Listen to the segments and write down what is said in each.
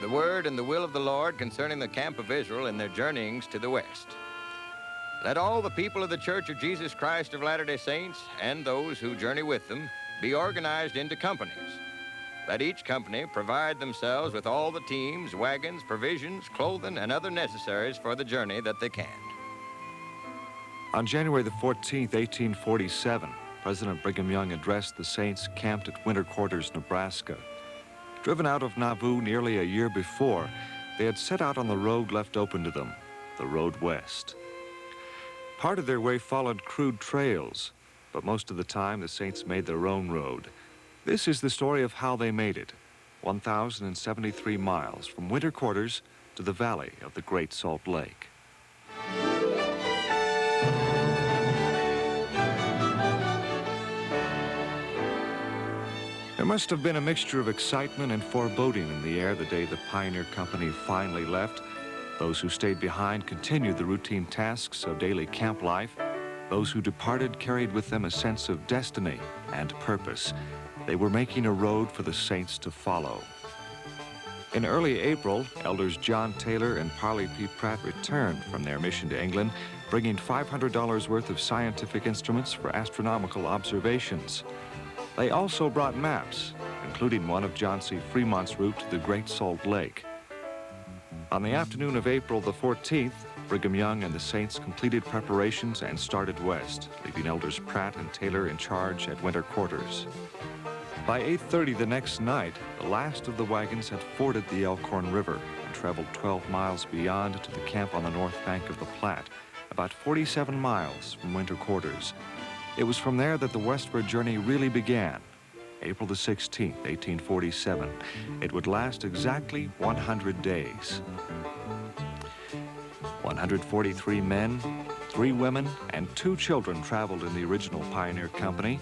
the word and the will of the Lord concerning the camp of Israel in their journeyings to the west. Let all the people of the Church of Jesus Christ of Latter-day Saints and those who journey with them be organized into companies. Let each company provide themselves with all the teams, wagons, provisions, clothing, and other necessaries for the journey that they can. On January the 14th, 1847, President Brigham Young addressed the Saints camped at Winter Quarters, Nebraska. Driven out of Nauvoo nearly a year before, they had set out on the road left open to them, the road west. Part of their way followed crude trails, but most of the time the Saints made their own road. This is the story of how they made it, 1,073 miles from Winter Quarters to the valley of the Great Salt Lake. There must have been a mixture of excitement and foreboding in the air the day the Pioneer Company finally left. Those who stayed behind continued the routine tasks of daily camp life. Those who departed carried with them a sense of destiny and purpose. They were making a road for the Saints to follow. In early April, Elders John Taylor and Parley P. Pratt returned from their mission to England, bringing $500 worth of scientific instruments for astronomical observations. They also brought maps, including one of John C. Fremont's route to the Great Salt Lake. On the afternoon of April the 14th, Brigham Young and the Saints completed preparations and started west, leaving Elders Pratt and Taylor in charge at Winter Quarters. By 8:30 the next night, the last of the wagons had forded the Elkhorn River and traveled 12 miles beyond to the camp on the north bank of the Platte, about 47 miles from Winter Quarters. It was from there that the westward journey really began, April the 16th, 1847. It would last exactly 100 days. 143 men, 3 women, and 2 children traveled in the original Pioneer Company.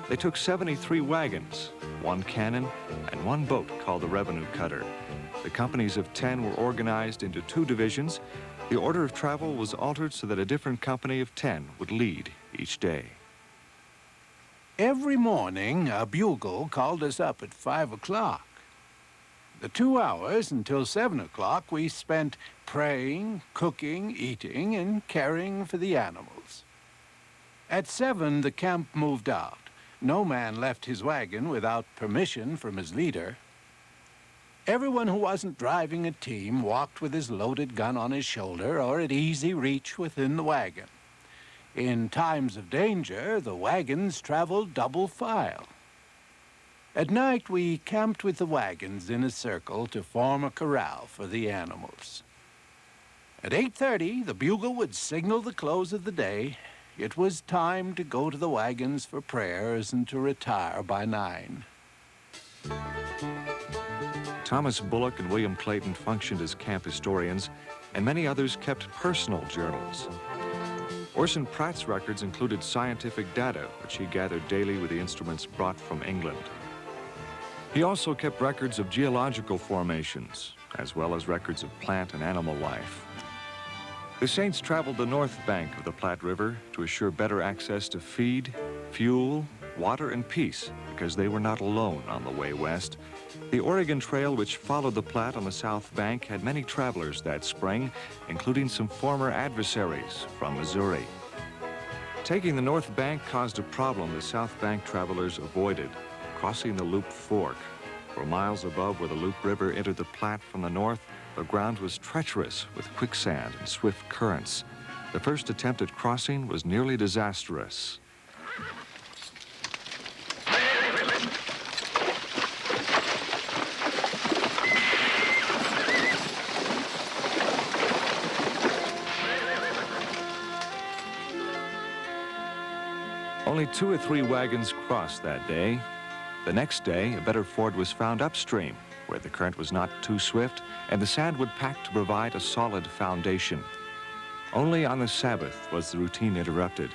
They took 73 wagons, 1 cannon, and 1 boat called the Revenue Cutter. The companies of 10 were organized into 2 divisions. The order of travel was altered so that a different company of 10 would lead each day. Every morning, a bugle called us up at 5 o'clock. The 2 hours until 7 o'clock we spent praying, cooking, eating, and caring for the animals. At 7, the camp moved out. No man left his wagon without permission from his leader. Everyone who wasn't driving a team walked with his loaded gun on his shoulder or at easy reach within the wagon. In times of danger, the wagons traveled double file. At night, we camped with the wagons in a circle to form a corral for the animals. At 8:30, the bugle would signal the close of the day. It was time to go to the wagons for prayers and to retire by 9. Thomas Bullock and William Clayton functioned as camp historians, and many others kept personal journals. Orson Pratt's records included scientific data, which he gathered daily with the instruments brought from England. He also kept records of geological formations, as well as records of plant and animal life. The Saints traveled the north bank of the Platte River to assure better access to feed, fuel, water, and peace, because they were not alone on the way west. The Oregon Trail, which followed the Platte on the south bank, had many travelers that spring, including some former adversaries from Missouri. Taking the north bank caused a problem the south bank travelers avoided, crossing the Loop Fork. For miles above where the Loop River entered the Platte from the north, the ground was treacherous with quicksand and swift currents. The first attempt at crossing was nearly disastrous. Only 2 or 3 wagons crossed that day. The next day, a better ford was found upstream, where the current was not too swift, and the sand would pack to provide a solid foundation. Only on the Sabbath was the routine interrupted.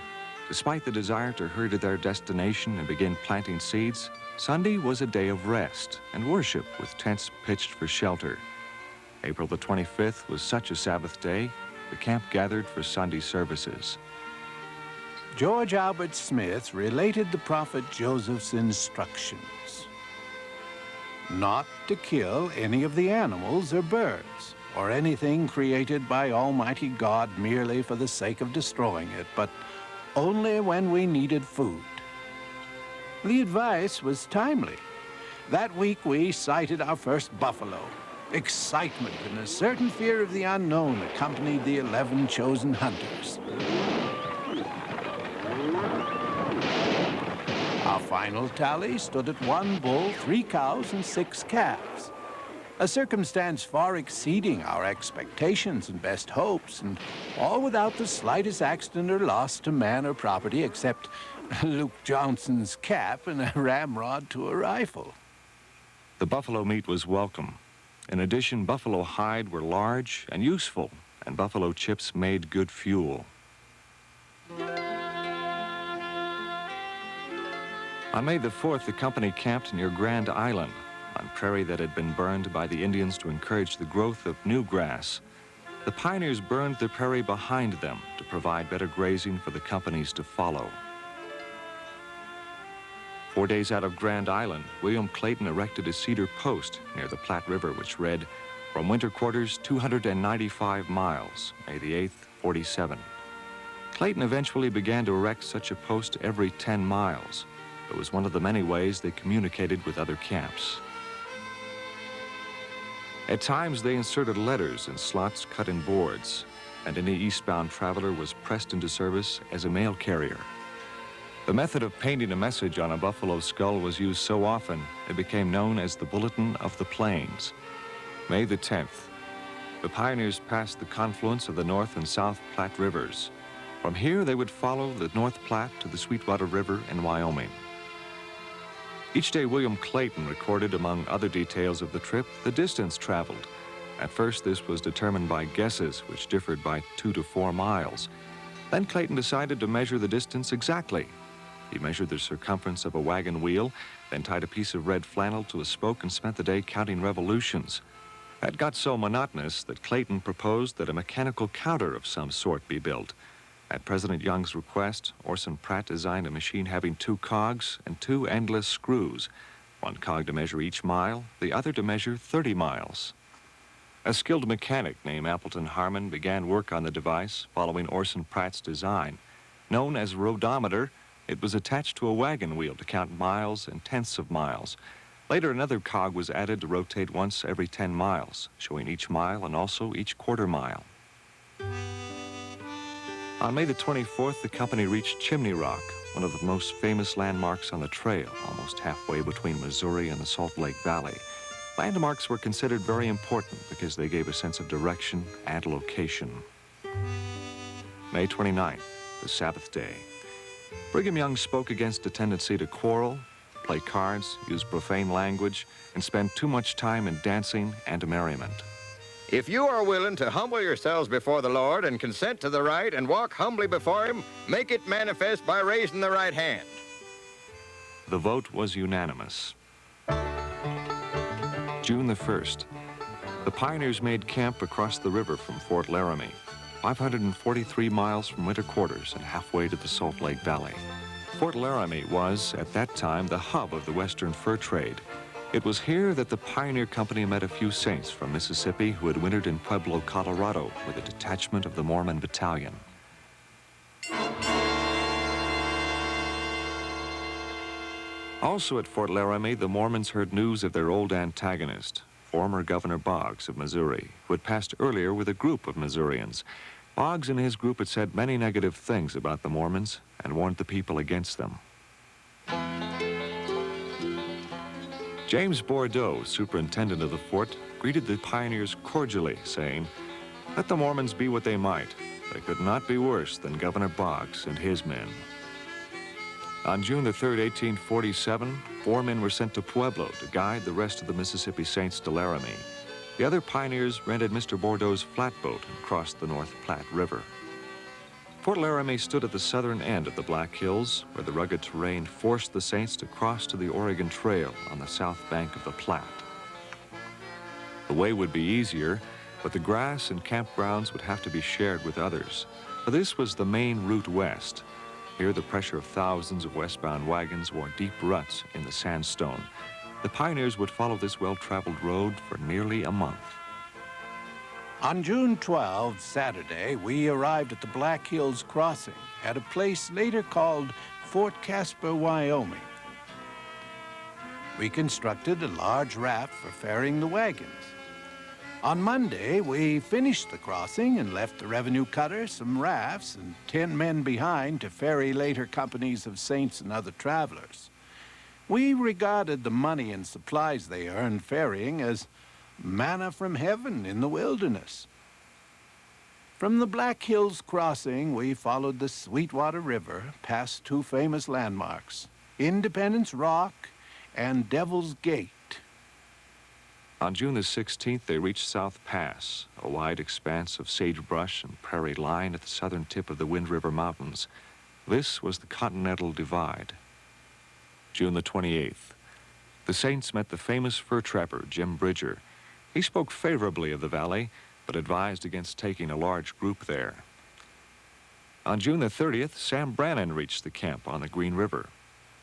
Despite the desire to hurry to their destination and begin planting seeds, Sunday was a day of rest and worship with tents pitched for shelter. April the 25th was such a Sabbath day, the camp gathered for Sunday services. George Albert Smith related the prophet Joseph's instructions. not to kill any of the animals or birds, or anything created by Almighty God merely for the sake of destroying it, but only when we needed food. The advice was timely. That week we sighted our first buffalo. Excitement and a certain fear of the unknown accompanied the 11 chosen hunters. Our final tally stood at 1 bull, 3 cows, and 6 calves. A circumstance far exceeding our expectations and best hopes, and all without the slightest accident or loss to man or property except Luke Johnson's cap and a ramrod to a rifle. The buffalo meat was welcome. In addition, buffalo hide were large and useful, and buffalo chips made good fuel. On May the 4th, the company camped near Grand Island, on prairie that had been burned by the Indians to encourage the growth of new grass. The pioneers burned the prairie behind them to provide better grazing for the companies to follow. 4 days out of Grand Island, William Clayton erected a cedar post near the Platte River, which read, "From winter quarters, 295 miles, May the 8th, 47. Clayton eventually began to erect such a post every 10 miles. It was one of the many ways they communicated with other camps. At times, they inserted letters in slots cut in boards, and any eastbound traveler was pressed into service as a mail carrier. The method of painting a message on a buffalo skull was used so often, it became known as the Bulletin of the Plains. May the 10th, the pioneers passed the confluence of the North and South Platte Rivers. From here, they would follow the North Platte to the Sweetwater River in Wyoming. Each day, William Clayton recorded, among other details of the trip, the distance traveled. At first, this was determined by guesses, which differed by 2 to 4 miles. Then Clayton decided to measure the distance exactly. He measured the circumference of a wagon wheel, then tied a piece of red flannel to a spoke and spent the day counting revolutions. That got so monotonous that Clayton proposed that a mechanical counter of some sort be built. At President Young's request, Orson Pratt designed a machine having 2 cogs and 2 endless screws, 1 cog to measure each mile, the other to measure 30 miles. A skilled mechanic named Appleton Harmon began work on the device following Orson Pratt's design. Known as a rodometer, it was attached to a wagon wheel to count miles and tenths of miles. Later, another cog was added to rotate once every 10 miles, showing each mile and also each quarter mile. On May the 24th, the company reached Chimney Rock, one of the most famous landmarks on the trail, almost halfway between Missouri and the Salt Lake Valley. Landmarks were considered very important because they gave a sense of direction and location. May 29th, the Sabbath day. Brigham Young spoke against a tendency to quarrel, play cards, use profane language, and spend too much time in dancing and merriment. If you are willing to humble yourselves before the Lord and consent to the right and walk humbly before him, make it manifest by raising the right hand. The vote was unanimous. June the 1st, the pioneers made camp across the river from Fort Laramie, 543 miles from winter quarters and halfway to the Salt Lake Valley. Fort Laramie was, at that time, the hub of the Western fur trade. It was here that the Pioneer Company met a few saints from Mississippi who had wintered in Pueblo, Colorado, with a detachment of the Mormon Battalion. Also at Fort Laramie, the Mormons heard news of their old antagonist, former Governor Boggs of Missouri, who had passed earlier with a group of Missourians. Boggs and his group had said many negative things about the Mormons and warned the people against them. James Bordeaux, superintendent of the fort, greeted the pioneers cordially, saying, "Let the Mormons be what they might. They could not be worse than Governor Boggs and his men." On June the 3rd, 1847, 4 men were sent to Pueblo to guide the rest of the Mississippi Saints to Laramie. The other pioneers rented Mr. Bordeaux's flatboat and crossed the North Platte River. Fort Laramie stood at the southern end of the Black Hills, where the rugged terrain forced the Saints to cross to the Oregon Trail on the south bank of the Platte. The way would be easier, but the grass and campgrounds would have to be shared with others. For this was the main route west. Here, the pressure of thousands of westbound wagons wore deep ruts in the sandstone. The pioneers would follow this well-traveled road for nearly a month. On June 12, Saturday, we arrived at the Black Hills Crossing at a place later called Fort Casper, Wyoming. We constructed a large raft for ferrying the wagons. On Monday, we finished the crossing and left the revenue cutter, some rafts, and 10 men behind to ferry later companies of saints and other travelers. We regarded the money and supplies they earned ferrying as manna from heaven in the wilderness. From the Black Hills Crossing, we followed the Sweetwater River past two famous landmarks, Independence Rock and Devil's Gate. On June the 16th, they reached South Pass, a wide expanse of sagebrush and prairie line at the southern tip of the Wind River Mountains. This was the Continental Divide. June the 28th, the Saints met the famous fur trapper, Jim Bridger. He spoke favorably of the valley, but advised against taking a large group there. On June the 30th, Sam Brannan reached the camp on the Green River.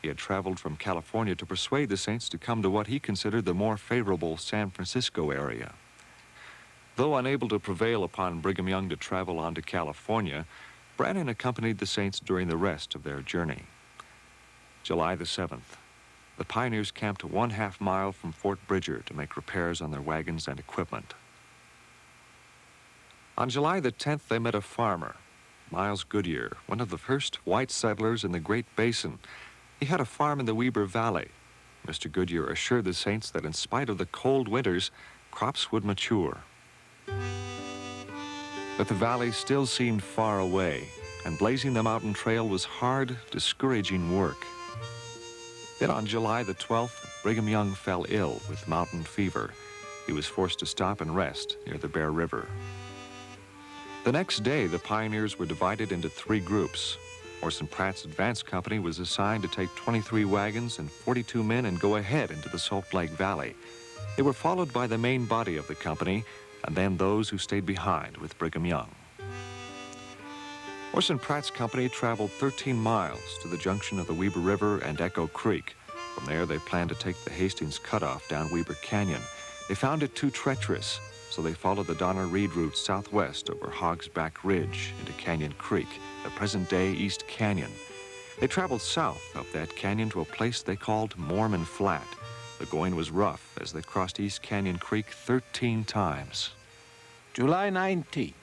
He had traveled from California to persuade the Saints to come to what he considered the more favorable San Francisco area. Though unable to prevail upon Brigham Young to travel on to California, Brannan accompanied the Saints during the rest of their journey. July the 7th, the pioneers camped 1/2 mile from Fort Bridger to make repairs on their wagons and equipment. On July the 10th, they met a farmer, Miles Goodyear, one of the first white settlers in the Great Basin. He had a farm in the Weber Valley. Mr. Goodyear assured the Saints that in spite of the cold winters, crops would mature. But the valley still seemed far away, and blazing the mountain trail was hard, discouraging work. Then on July the 12th, Brigham Young fell ill with mountain fever. He was forced to stop and rest near the Bear River. The next day, the pioneers were divided into 3 groups. Orson Pratt's advance company was assigned to take 23 wagons and 42 men and go ahead into the Salt Lake Valley. They were followed by the main body of the company, and then those who stayed behind with Brigham Young. Orson Pratt's company traveled 13 miles to the junction of the Weber River and Echo Creek. From there, they planned to take the Hastings Cutoff down Weber Canyon. They found it too treacherous, so they followed the Donna Reed route southwest over Hog's Back Ridge into Canyon Creek, the present-day East Canyon. They traveled south up that canyon to a place they called Mormon Flat. The going was rough as they crossed East Canyon Creek 13 times. July 19th,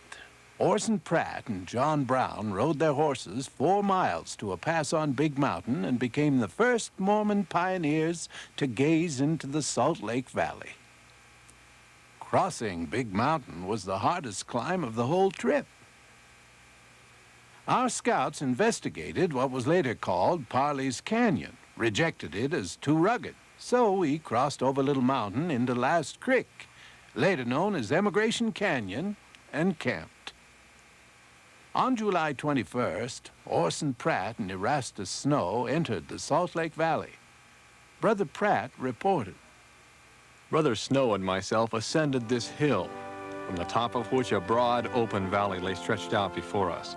Orson Pratt and John Brown rode their horses 4 miles to a pass on Big Mountain and became the first Mormon pioneers to gaze into the Salt Lake Valley. Crossing Big Mountain was the hardest climb of the whole trip. Our scouts investigated what was later called Parley's Canyon, rejected it as too rugged, so we crossed over Little Mountain into Last Creek, later known as Emigration Canyon, and camped. On July 21st, Orson Pratt and Erastus Snow entered the Salt Lake Valley. Brother Pratt reported. Brother Snow and myself ascended this hill, from the top of which a broad, open valley lay stretched out before us.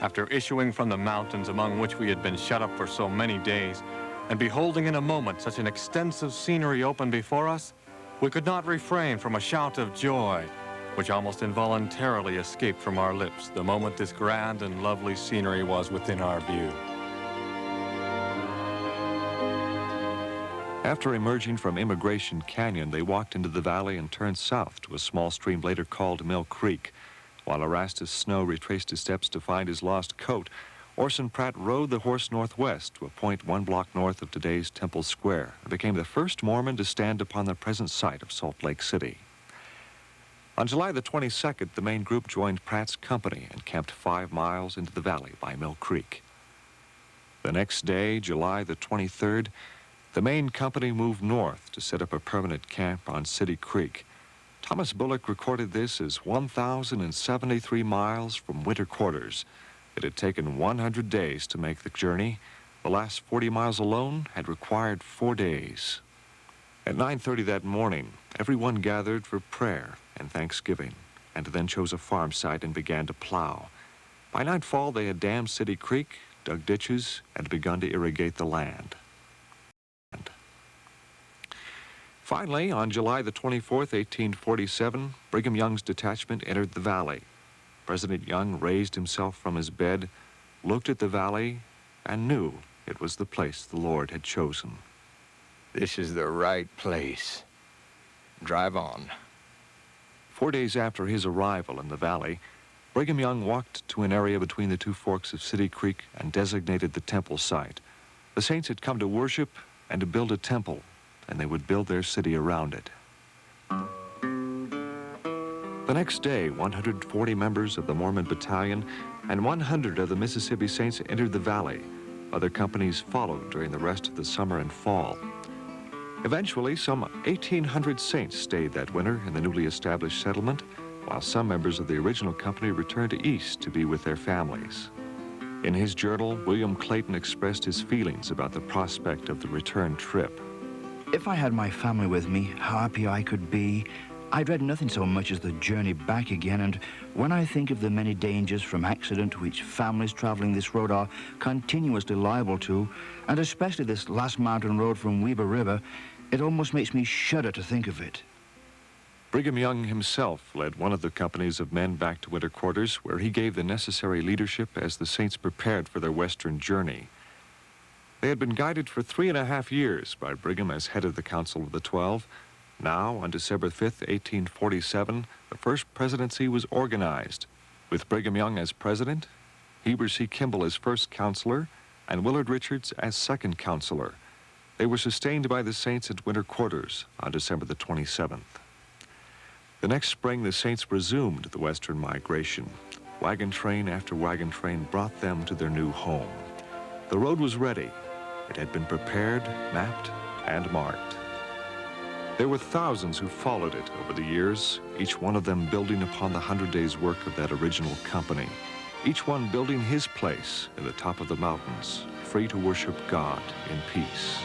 After issuing from the mountains among which we had been shut up for so many days, and beholding in a moment such an extensive scenery open before us, we could not refrain from a shout of joy, which almost involuntarily escaped from our lips the moment this grand and lovely scenery was within our view. After emerging from Emigration Canyon, they walked into the valley and turned south to a small stream later called Mill Creek. While Erastus Snow retraced his steps to find his lost coat, Orson Pratt rode the horse northwest to a point 1 block north of today's Temple Square and became the first Mormon to stand upon the present site of Salt Lake City. On July the 22nd, the main group joined Pratt's company and camped 5 miles into the valley by Mill Creek. The next day, July the 23rd, the main company moved north to set up a permanent camp on City Creek. Thomas Bullock recorded this as 1,073 miles from winter quarters. It had taken 100 days to make the journey. The last 40 miles alone had required 4 days. At 9:30 that morning, everyone gathered for prayer and thanksgiving, and then chose a farm site and began to plow. By nightfall, they had dammed City Creek, dug ditches, and begun to irrigate the land. Finally, on July the 24th, 1847, Brigham Young's detachment entered the valley. President Young raised himself from his bed, looked at the valley, and knew it was the place the Lord had chosen. This is the right place. Drive on. 4 days after his arrival in the valley, Brigham Young walked to an area between the two forks of City Creek and designated the temple site. The saints had come to worship and to build a temple, and they would build their city around it. The next day, 140 members of the Mormon Battalion and 100 of the Mississippi Saints entered the valley. Other companies followed during the rest of the summer and fall. Eventually, some 1,800 Saints stayed that winter in the newly established settlement, while some members of the original company returned east to be with their families. In his journal, William Clayton expressed his feelings about the prospect of the return trip. If I had my family with me, how happy I could be. I dread nothing so much as the journey back again, and when I think of the many dangers from accident which families traveling this road are continuously liable to, and especially this last mountain road from Weber River, it almost makes me shudder to think of it. Brigham Young himself led one of the companies of men back to winter quarters, where he gave the necessary leadership as the Saints prepared for their western journey. They had been guided for 3.5 years by Brigham as head of the Council of the 12. Now, on December 5th, 1847, the first presidency was organized, with Brigham Young as president, Heber C. Kimball as first counselor, and Willard Richards as second counselor. They were sustained by the Saints at winter quarters on December the 27th. The next spring, the Saints resumed the western migration. Wagon train after wagon train brought them to their new home. The road was ready. It had been prepared, mapped, and marked. There were thousands who followed it over the years, each one of them building upon the 100 days' work of that original company, each one building his place in the top of the mountains, free to worship God in peace.